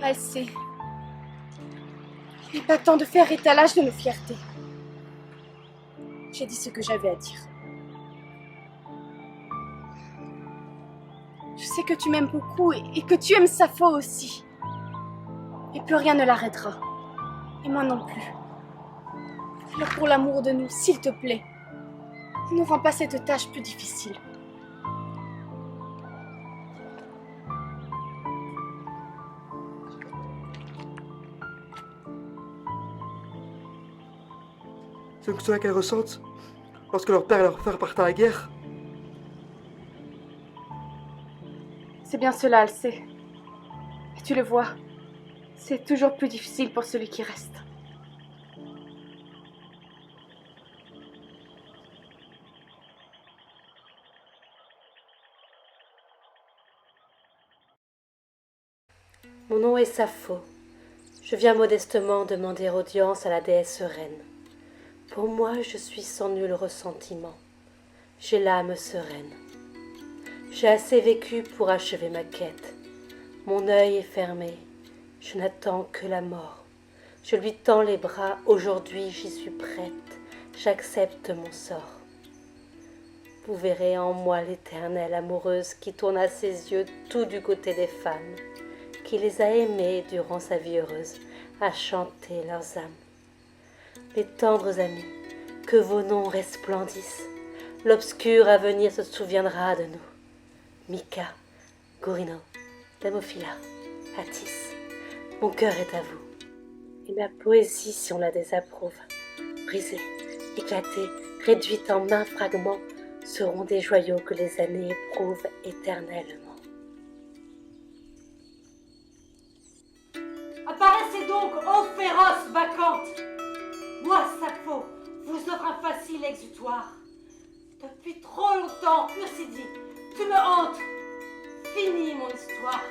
Assez. Il n'est pas temps de faire étalage de nos fiertés. J'ai dit ce que j'avais à dire. sais que tu m'aimes beaucoup et que tu aimes Sappho aussi. Et plus rien ne l'arrêtera. Et moi non plus. Alors pour l'amour de nous, s'il te plaît, ne rends pas cette tâche plus difficile. C'est cela qu'elles ressentent lorsque leur père et leur frère partent à la guerre. C'est bien cela, elle sait. Et tu le vois, c'est toujours plus difficile pour celui qui reste. Mon nom est Sappho. Je viens modestement demander audience à la déesse reine. Pour moi, je suis sans nul ressentiment. J'ai l'âme sereine. J'ai assez vécu pour achever ma quête. Mon œil est fermé. Je n'attends que la mort. Je lui tends les bras. Aujourd'hui, j'y suis prête. J'accepte mon sort. Vous verrez en moi l'éternelle amoureuse qui tourne à ses yeux tout du côté des femmes, qui les a aimées durant sa vie heureuse, à chanter leurs âmes. Mes tendres amis, que vos noms resplendissent, l'obscur avenir se souviendra de nous. Mika, Gorino, Damophila, Attis, mon cœur est à vous. Et ma poésie, si on la désapprouve, brisée, éclatée, réduite en mains fragments, seront des joyaux que les années éprouvent éternellement. Apparaissez donc, ô féroce bacchante! Moi, Sappho, vous offre un facile exutoire. Depuis trop longtemps, Ursidie, tu me hantes. Finis mon histoire.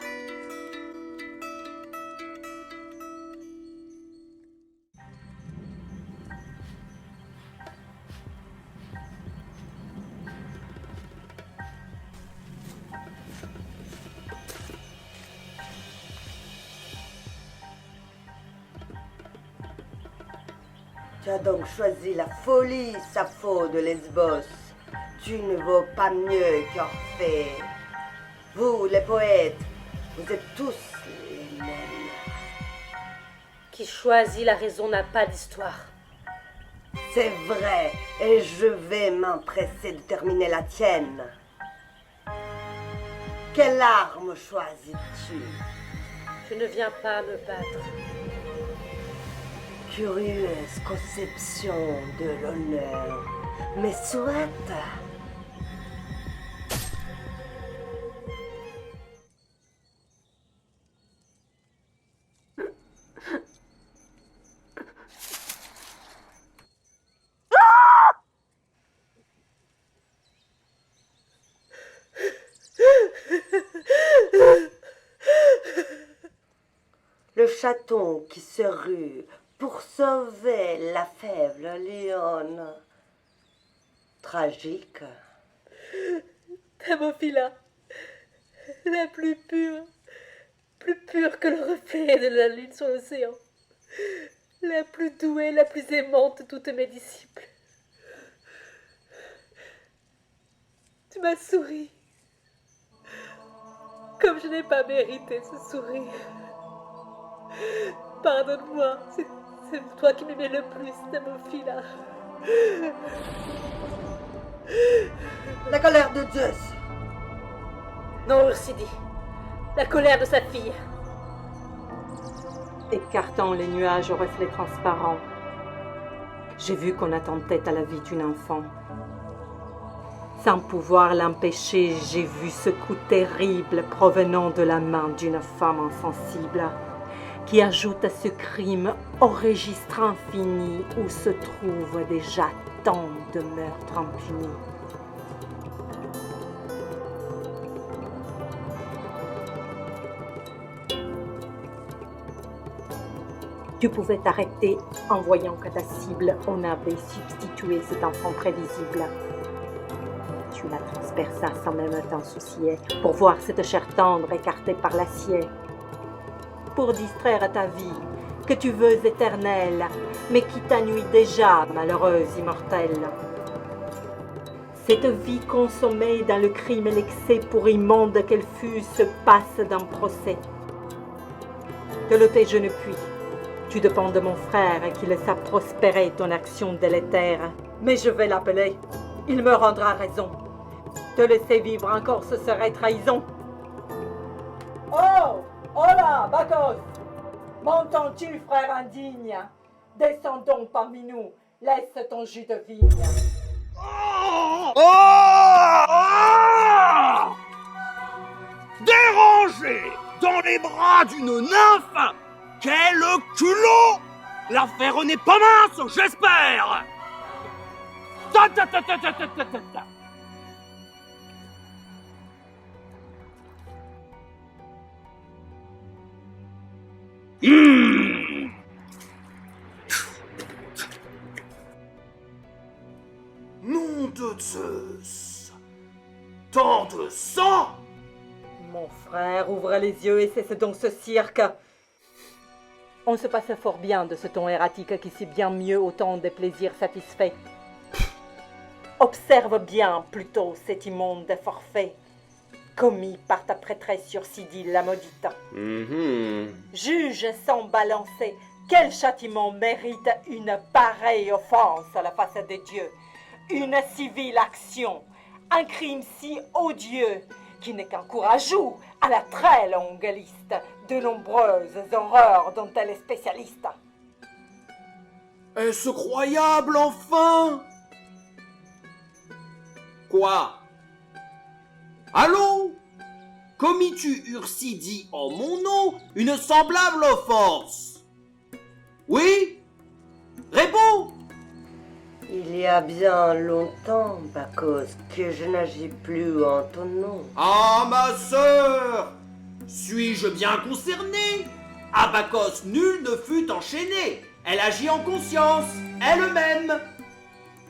Tu as donc choisi la folie, Sappho de Lesbos. Tu ne vaux pas mieux qu'Orphée. Vous, les poètes, vous êtes tous les mêmes. Qui choisit la raison n'a pas d'histoire. C'est vrai, et je vais m'empresser de terminer la tienne. Quelle arme choisis-tu? Je ne viens pas me battre. Curieuse conception de l'honneur, mais soit. Le chaton qui se rue pour sauver la faible lionne. Tragique. Damophila, la plus pure que le reflet de la lune sur l'océan, la plus douée, la plus aimante de toutes mes disciples. Tu m'as souri, comme je n'ai pas mérité ce sourire. Pardonne-moi, c'est toi qui m'aimais le plus, Damophila. La colère de Zeus. Non, Ursidie, la colère de sa fille. Écartant les nuages aux reflets transparents, j'ai vu qu'on attentait à la vie d'une enfant. Sans pouvoir l'empêcher, j'ai vu ce coup terrible provenant de la main d'une femme insensible, qui ajoute à ce crime au registre infini où se trouvent déjà tant de meurtres impunis. Tu pouvais t'arrêter en voyant qu'à ta cible, on avait substitué cet enfant prévisible. Tu la transperças sans même t'en soucier, pour voir cette chair tendre écartée par l'acier. Pour distraire ta vie, que tu veux éternelle, mais qui t'ennuie déjà, malheureuse immortelle. Cette vie consommée dans le crime et l'excès pour immonde qu'elle fût se passe d'un procès. De l'ôter je ne puis. Tu dépends de mon frère qui laissa prospérer ton action délétère. Mais je vais l'appeler. Il me rendra raison. Te laisser vivre encore, ce serait trahison. Oh! Hola, Bacchus! M'entends-tu, frère indigne? Descends donc parmi nous. Laisse ton jus de vigne. Dérangé dans les bras d'une nymphe! Quel culot! L'affaire n'est pas mince, j'espère! Ta ta ta ta ta ta ta ta ta. Nom de Zeus! Tant de sang! Mon frère, ouvre les yeux et cesse donc ce cirque. On se passait fort bien de ce ton erratique qui sait bien mieux autant des plaisirs satisfaits. Observe bien plutôt cet immonde forfait commis par ta prêtresse sur Sidi la maudite. Juge sans balancer quel châtiment mérite une pareille offense à la face des dieux, une civile action, un crime si odieux qui n'est qu'un courageux à la très longue liste de nombreuses horreurs dont elle est spécialiste. Est-ce croyable, enfin? Quoi? Allô? Commis-tu Ursidi en mon nom une semblable offense? Oui? Réponds! Il y a bien longtemps, Bacchus, que je n'agis plus en ton nom. Ah, ma sœur! Suis-je bien concerné? À Bacchus, nul ne fut enchaîné. Elle agit en conscience, elle-même.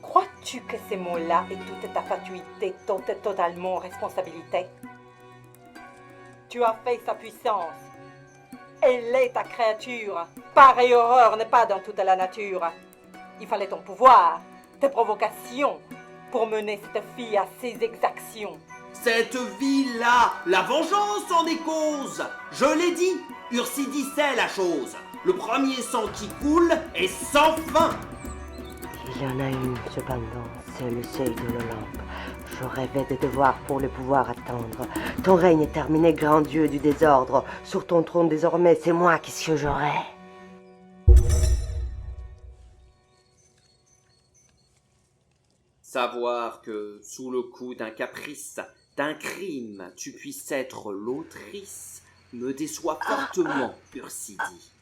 Crois-tu que ces mots-là et toute ta fatuité t'ont totalement responsabilité? Tu as fait sa puissance. Elle est ta créature. Pareille horreur n'est pas dans toute la nature. Il fallait ton pouvoir, tes provocations, pour mener cette fille à ses exactions. Cette vie-là, la vengeance en est cause. Je l'ai dit, Ursidi sait la chose. Le premier sang qui coule est sans fin. Il y en a une, cependant, c'est le seuil de l'Olympe. Je rêvais de devoir pour le pouvoir attendre. Ton règne est terminé, grand Dieu du désordre. Sur ton trône désormais, c'est moi qui siégerai. Savoir que, sous le coup d'un caprice, d'un crime, tu puisses être l'autrice, me déçoit fortement, Ursidi.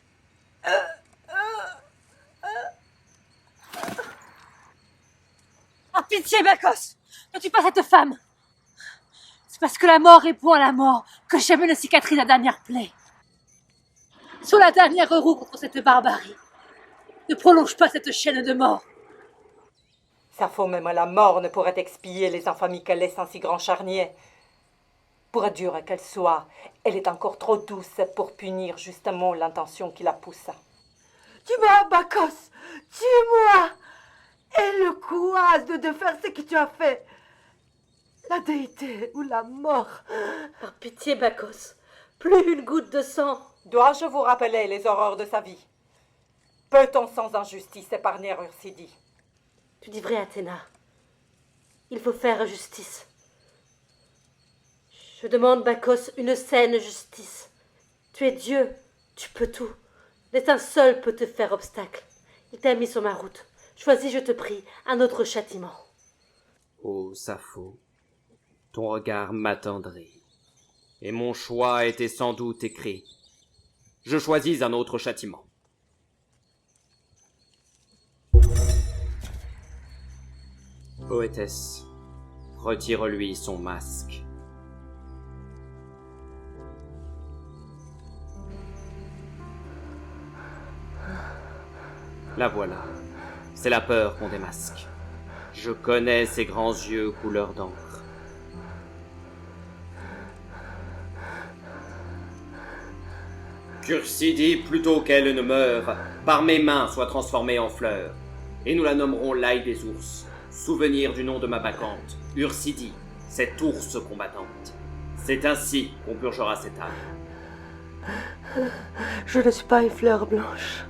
Oh, pitié, Bacchus! Ne tue pas cette femme! C'est parce que la mort répond à la mort que j'aime une cicatrice la dernière plaie. Sur la dernière roue contre cette barbarie. Ne prolonge pas cette chaîne de mort. Sappho, même la mort ne pourrait expier les infamies qu'elle laisse en si grand charnier. Pour dure qu'elle soit, elle est encore trop douce pour punir justement l'intention qui la pousse. Tue-moi, Bacchus! Tue-moi! Et le courage de faire ce que tu as fait. La déité ou la mort. Par pitié, Bacchus. Plus une goutte de sang. Dois-je vous rappeler les horreurs de sa vie? Peut-on sans injustice épargner Ursidi? Tu dis vrai, Athéna. Il faut faire justice. Je demande, Bacchus, une saine justice. Tu es Dieu, tu peux tout. L'État seul peut te faire obstacle. Il t'a mis sur ma route. Choisis, je te prie, un autre châtiment. Ô Sappho, ton regard m'attendrit, et mon choix était sans doute écrit. Je choisis un autre châtiment. Poétesse, retire-lui son masque. La voilà. C'est la peur qu'on démasque. Je connais ses grands yeux couleur d'encre. Qu'Ursidi, plutôt qu'elle ne meure, par mes mains soit transformée en fleur, et nous la nommerons l'ail des ours, souvenir du nom de ma bacchante, Ursidi, cette ours combattante. C'est ainsi qu'on purgera cette âme. Je ne suis pas une fleur blanche.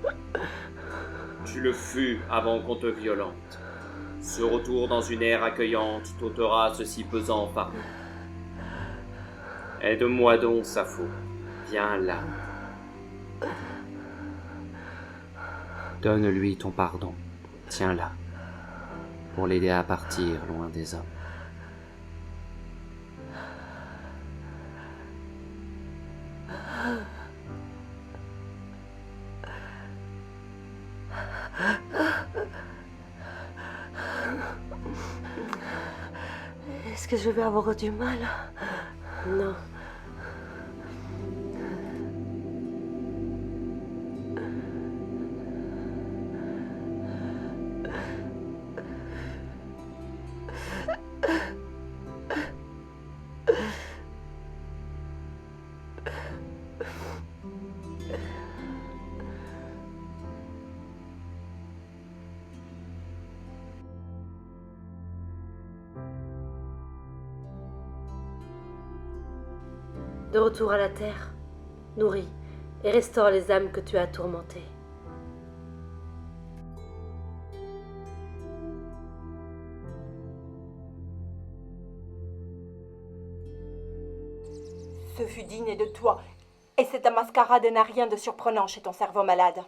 Tu le fus avant qu'on te violente. Ce retour dans une ère accueillante t'ôtera ceci pesant fardeau. Aide-moi donc, Sappho. Viens là. Donne-lui ton pardon. Tiens-la. Pour l'aider à partir loin des hommes. Est-ce que je vais avoir du mal? Non. De retour à la terre, nourris et restaure les âmes que tu as tourmentées. Ce fut digne de toi, et cette mascarade n'a rien de surprenant chez ton cerveau malade.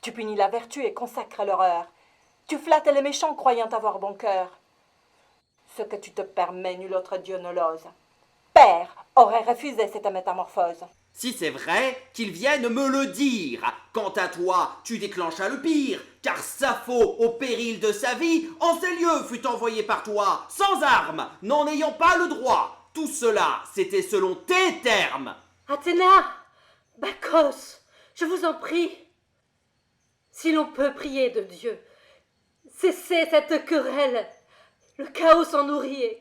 Tu punis la vertu et consacres l'horreur. Tu flattes les méchants croyant avoir bon cœur. Ce que tu te permets, nul autre dieu ne l'ose. Père aurait refusé cette métamorphose. Si c'est vrai, qu'ils viennent me le dire. Quant à toi, tu déclenchas le pire, car Sappho, au péril de sa vie, en ces lieux fut envoyé par toi, sans armes, n'en ayant pas le droit. Tout cela, c'était selon tes termes. Athéna, Bacchos, je vous en prie. Si l'on peut prier de Dieu, cessez cette querelle. Le chaos s'en nourrit.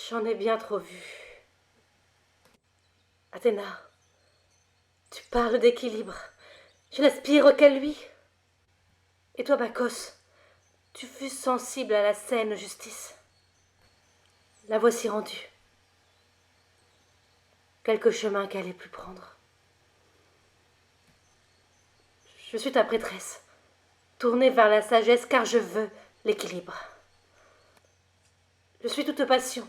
J'en ai bien trop vu. Athéna, tu parles d'équilibre. Je n'aspire qu'à lui. Et toi, Bacchos, tu fus sensible à la saine justice. La voici rendue. Quelque chemin qu'elle ait pu prendre. Je suis ta prêtresse, tournée vers la sagesse car je veux l'équilibre. Je suis toute passion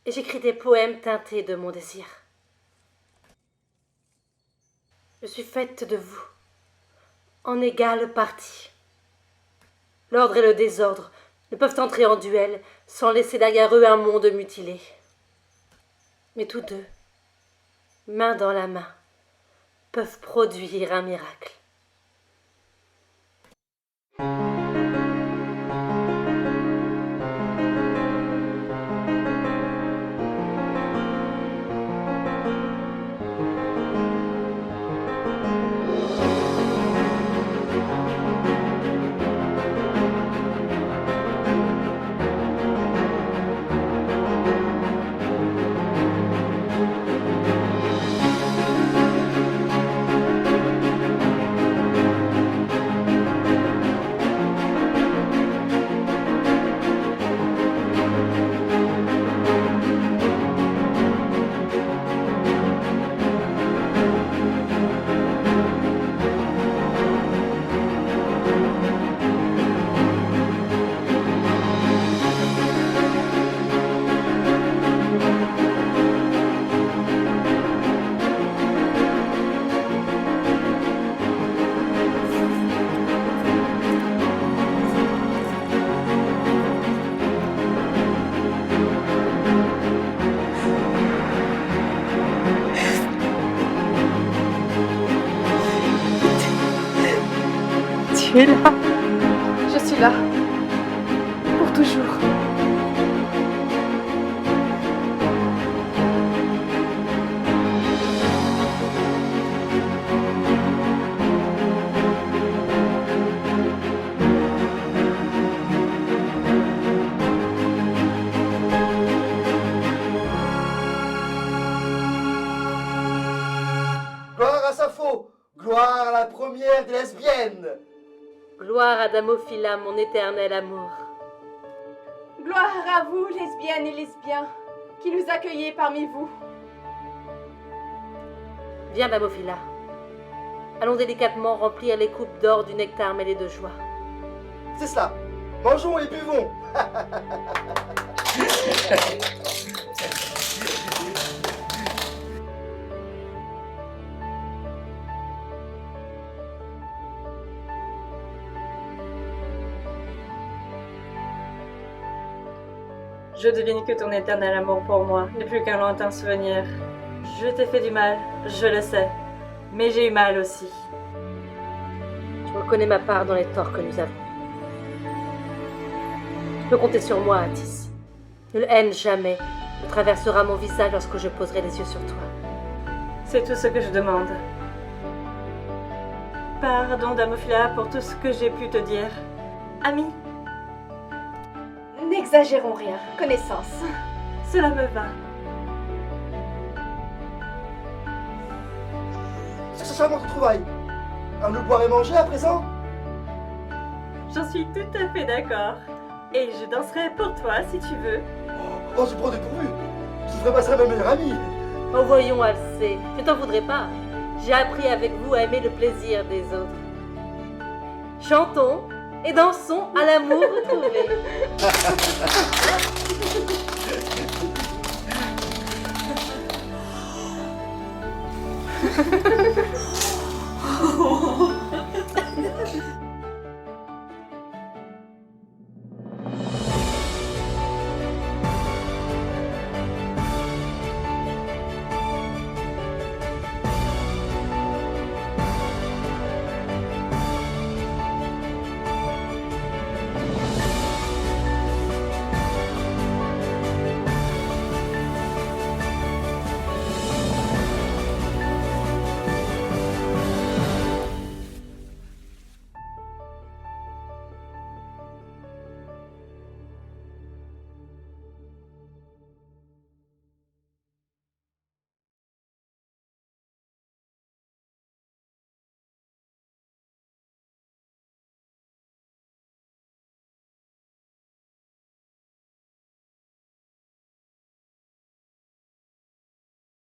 et j'écris des poèmes teintés de mon désir. Je suis faite de vous, en égale partie. L'ordre et le désordre ne peuvent entrer en duel sans laisser derrière eux un monde mutilé. Mais tous deux, main dans la main, peuvent produire un miracle. Tu es là. Je suis là. Pour toujours. Gloire à Sappho, gloire à la première des lesbiennes. Gloire à Damophila, mon éternel amour. Gloire à vous, lesbiennes et lesbiens, qui nous accueillez parmi vous. Viens, Damophila. Allons délicatement remplir les coupes d'or du nectar mêlé de joie. C'est cela. Mangeons et buvons. Je devine que ton éternel amour pour moi n'est plus qu'un lointain souvenir. Je t'ai fait du mal, je le sais, mais j'ai eu mal aussi. Je reconnais ma part dans les torts que nous avons. Tu peux compter sur moi, Attis. Ne le haine jamais ne traversera mon visage lorsque je poserai les yeux sur toi. C'est tout ce que je demande. Pardon, Damophila, pour tout ce que j'ai pu te dire. Ami, N'exagérons rien, connaissance. cela me va. C'est charmant de trouvaille. Un nous boire et manger à présent? J'en suis tout à fait d'accord. Et je danserai pour toi si tu veux. Oh, je prends dépourvu. Je devrais passer à ma meilleure amie. Oh voyons, Alcée, je t'en voudrais pas. J'ai appris avec vous à aimer le plaisir des autres. Chantons et dansons à l'amour retrouvé.